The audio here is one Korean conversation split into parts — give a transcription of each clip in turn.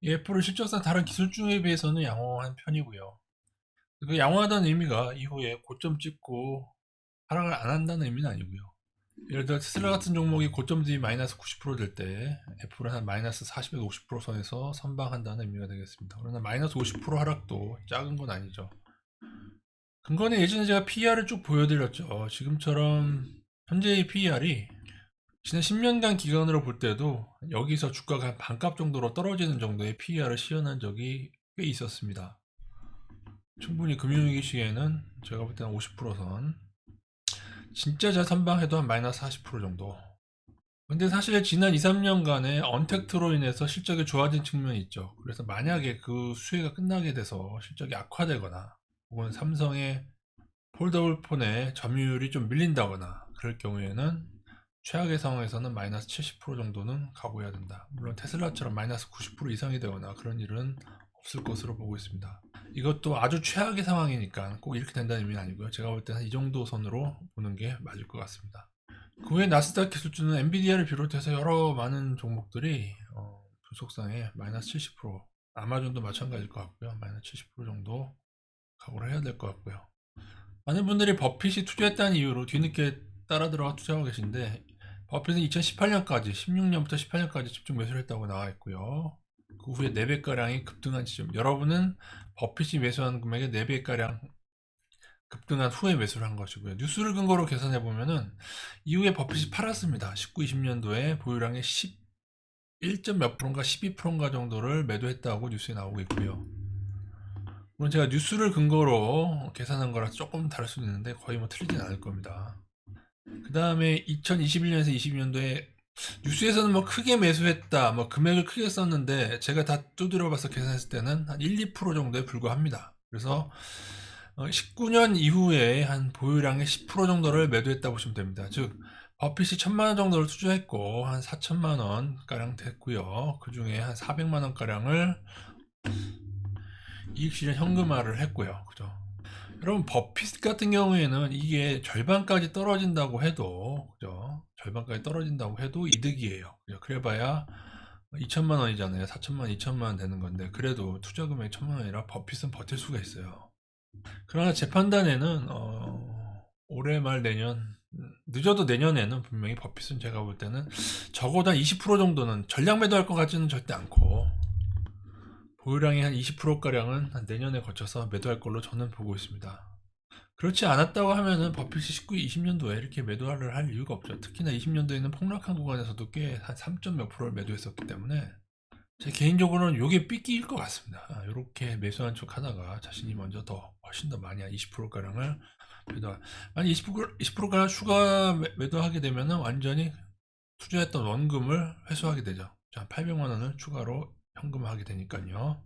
이 애플은 실적상 다른 기술주에 비해서는 양호한 편이고요. 그 양호하다는 의미가 이후에 고점 찍고 하락을 안 한다는 의미는 아니고요. 예를 들어 테슬라 같은 종목이 고점 대비 마이너스 90%될 때 애플은 한 마이너스 40에서 50% 선에서 선방한다는 의미가 되겠습니다. 그러나 마이너스 50% 하락도 작은 건 아니죠. 근거는 예전에 제가 PER을 쭉 보여드렸죠. 지금처럼 현재의 PER이 지난 10년간 기간으로 볼 때도 여기서 주가가 한 반값 정도로 떨어지는 정도의 PER을 시연한 적이 꽤 있었습니다. 충분히 금융위기 시기에는 제가 볼 때는 50%선, 진짜 잘 선방해도 한 마이너스 40% 정도. 근데 사실 지난 2, 3년간의 언택트로 인해서 실적이 좋아진 측면이 있죠. 그래서 만약에 그 수혜가 끝나게 돼서 실적이 악화되거나 혹은 삼성의 폴더블 폰의 점유율이 좀 밀린다거나 그럴 경우에는 최악의 상황에서는 마이너스 70% 정도는 각오해야 된다. 물론 테슬라처럼 마이너스 90% 이상이 되거나 그런 일은 없을 것으로 보고 있습니다. 이것도 아주 최악의 상황이니까 꼭 이렇게 된다는 의미는 아니고요. 제가 볼 때는 이 정도 선으로 보는 게 맞을 것 같습니다. 그 외 나스닥 기술주는 엔비디아를 비롯해서 여러 많은 종목들이 분석상에 마이너스 70%, 아마존도 마찬가지일 것 같고요. 마이너스 70% 정도 각오를 해야 될 것 같고요. 많은 분들이 버핏이 투자했다는 이유로 뒤늦게 따라 들어가 투자하고 계신데, 버핏은 2018년까지 16년부터 18년까지 집중 매수를 했다고 나와 있고요. 그 후에 4배가량이 급등한 지점, 여러분은 버핏이 매수한 금액의 4배가량 급등한 후에 매수를 한 것이고요. 뉴스를 근거로 계산해 보면은 이후에 버핏이 팔았습니다. 19, 20년도에 보유량의 11점 몇 프로인가 12%인가 정도를 매도했다고 뉴스에 나오고 있고요. 물론 제가 뉴스를 근거로 계산한 거라 조금 다를 수는 있는데 거의 뭐 틀리진 않을 겁니다. 그 다음에 2021년에서 22년도에 뉴스에서는 뭐 크게 매수했다, 뭐 금액을 크게 썼는데 제가 다 두드려봐서 계산했을 때는 한 1, 2% 정도에 불과합니다. 그래서 19년 이후에 한 보유량의 10% 정도를 매도했다 보시면 됩니다. 즉 버핏이 1000만 원 정도를 투자했고 한 4천만 원 가량 됐고요. 그 중에 한 400만 원 가량을 이익 실현 현금화를 했고요. 그죠? 여러분 버핏 같은 경우에는 이게 절반까지 떨어진다고 해도, 그죠? 절반까지 떨어진다고 해도 이득이에요. 그죠? 그래봐야 2천만 원이잖아요. 4천만 원, 2천만 원 되는 건데 그래도 투자 금액 1천만 원이라 버핏은 버틸 수가 있어요. 그러나 제 판단에는 올해 말 내년, 늦어도 내년에는 분명히 버핏은 제가 볼 때는 적어도 한 20% 정도는 전량 매도할 것 같지는 절대 않고 보유량의 한 20%가량은 한 내년에 거쳐서 매도할 걸로 저는 보고 있습니다. 그렇지 않았다고 하면은 버핏이 19, 20년도에 이렇게 매도를 할 이유가 없죠. 특히나 20년도에는 폭락한 구간에서도 꽤 한 3점 몇 프로를 매도했었기 때문에 제 개인적으로는 이게 삐끼일 것 같습니다. 이렇게 매수한 척 하다가 자신이 먼저 더 훨씬 더 많이 한 20%가량을 매도, 만약 20%가량 추가 매도하게 되면은 완전히 투자했던 원금을 회수하게 되죠. 자, 800만 원을 추가로 현금화하게 되니까요.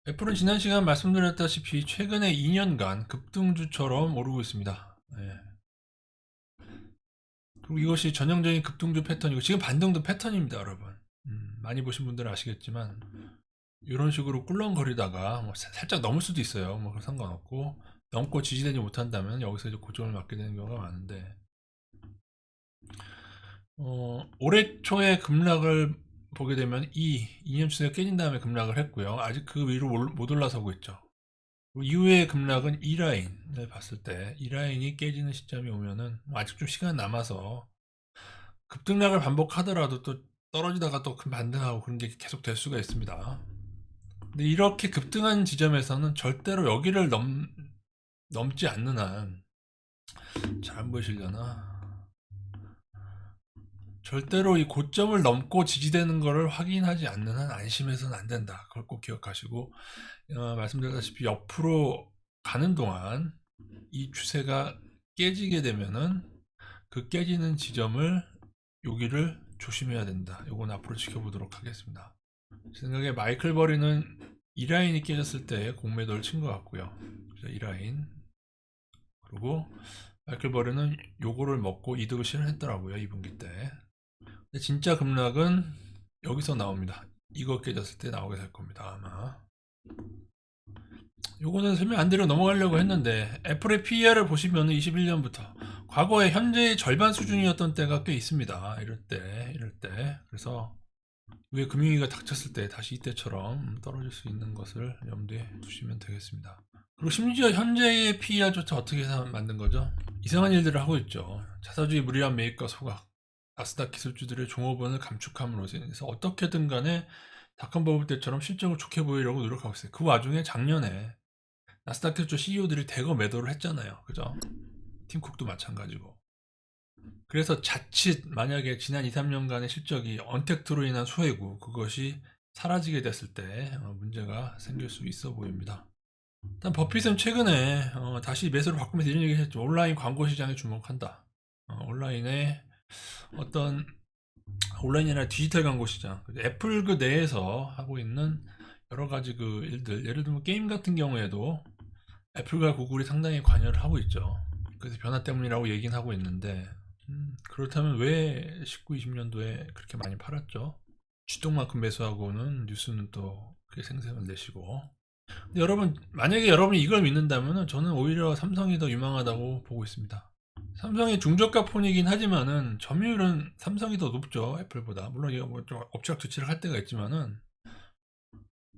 애플은 지난 시간 말씀드렸다시피 최근에 2년간 급등주처럼 오르고 있습니다. 네. 그리고 이것이 전형적인 급등주 패턴이고 지금 반등도 패턴입니다, 여러분. 많이 보신 분들은 아시겠지만 이런 식으로 꿀렁거리다가 뭐 살짝 넘을 수도 있어요. 뭐 상관없고 넘고 지지되지 못한다면 여기서 이제 고점을 맞게 되는 경우가 많은데 올해 초에 급락을 보게 되면 2년 추세가 깨진 다음에 급락을 했고요. 아직 그 위로 못 올라서고 있죠. 이후의 급락은 이 라인을 봤을 때 이 라인이 깨지는 시점이 오면은 아직 좀 시간 남아서 급등락을 반복하더라도 또 떨어지다가 또 큰 반등하고 그런 게 계속 될 수가 있습니다. 근데 이렇게 급등한 지점에서는 절대로 여기를 넘지 않는 한, 잘 안 보이시려나? 절대로 이 고점을 넘고 지지되는 것을 확인하지 않는 한 안심해서는 안 된다. 그걸 꼭 기억하시고, 말씀드렸다시피 옆으로 가는 동안 이 추세가 깨지게 되면은 그 깨지는 지점을 여기를 조심해야 된다. 요건 앞으로 지켜보도록 하겠습니다. 제 생각에 마이클 버리는 이 라인이 깨졌을 때 공매도를 친 것 같고요. 이 라인. 그리고 마이클 버리는 요거를 먹고 이득을 실현했더라고요. 2분기 때. 근데 진짜 급락은 여기서 나옵니다. 이거 깨졌을 때 나오게 될 겁니다. 아마. 요거는 설명 안 드리고 넘어가려고 했는데 애플의 PER을 보시면 21년부터 과거에 현재의 절반 수준이었던 때가 꽤 있습니다. 이럴 때 그래서 왜 금융위기가 닥쳤을 때 다시 이때처럼 떨어질 수 있는 것을 염두에 두시면 되겠습니다. 그리고 심지어 현재의 PER조차 어떻게 해서 만든 거죠? 이상한 일들을 하고 있죠. 자사주의 무리한 매입과 소각, 나스닥 기술주들의 종업원을 감축함으로써 인해서 어떻게든 간에 닷컴 버블 때처럼 실적을 좋게 보이려고 노력하고 있어요. 그 와중에 작년에 나스닥 기술주 CEO들이 대거 매도를 했잖아요. 그죠? 팀쿡도 마찬가지고. 그래서 자칫 만약에 지난 2, 3년간의 실적이 언택트로 인한 수혜고 그것이 사라지게 됐을 때 문제가 생길 수 있어 보입니다. 일단 버핏은 최근에 다시 매수를 바꾸면서 이런 얘기를 했죠. 온라인 광고 시장에 주목한다. 온라인에 어떤 온라인이 아니라 디지털 광고 시장, 애플 그 내에서 하고 있는 여러 가지 그 일들, 예를 들면 게임 같은 경우에도 애플과 구글이 상당히 관여를 하고 있죠. 그래서 변화 때문이라고 얘기는 하고 있는데, 그렇다면 왜 19, 20년도에 그렇게 많이 팔았죠? 주동만큼 매수하고는 뉴스는 또 그렇게 생색을 내시고. 근데 여러분, 만약에 여러분이 이걸 믿는다면 저는 오히려 삼성이 더 유망하다고 보고 있습니다. 삼성이 중저가 폰이긴 하지만은 점유율은 삼성이 더 높죠, 애플보다. 물론 이거 뭐좀 엎치락뒤치락 할 때가 있지만은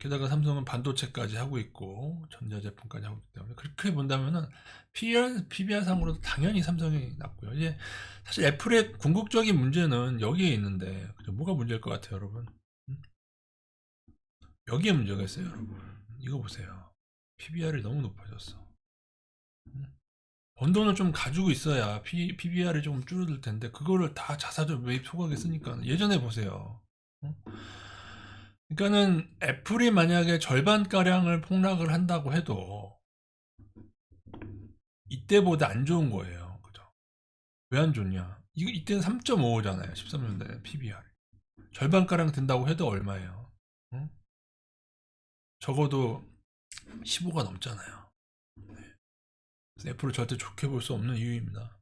게다가 삼성은 반도체까지 하고 있고 전자제품까지 하고 있기 때문에 그렇게 본다면은 PBR 상으로도 당연히 삼성이 낫고요. 이제 사실 애플의 궁극적인 문제는 여기에 있는데 뭐가 문제일 것 같아요, 여러분? 음? 여기에 문제가 있어요, 여러분. 이거 보세요. PBR이 너무 높아졌어. 음? 번 돈을 좀 가지고 있어야 PBR이 좀 줄어들 텐데 그거를 다 자사주 매입 소각에 쓰니까 예전에 보세요. 어? 그러니까는 애플이 만약에 절반가량을 폭락을 한다고 해도 이때보다 안 좋은 거예요. 그죠? 왜 안 좋냐? 이때는 3.55잖아요. 13년대 PBR. 절반가량 된다고 해도 얼마예요? 응? 적어도 15가 넘잖아요. 네. 애플을 절대 좋게 볼 수 없는 이유입니다.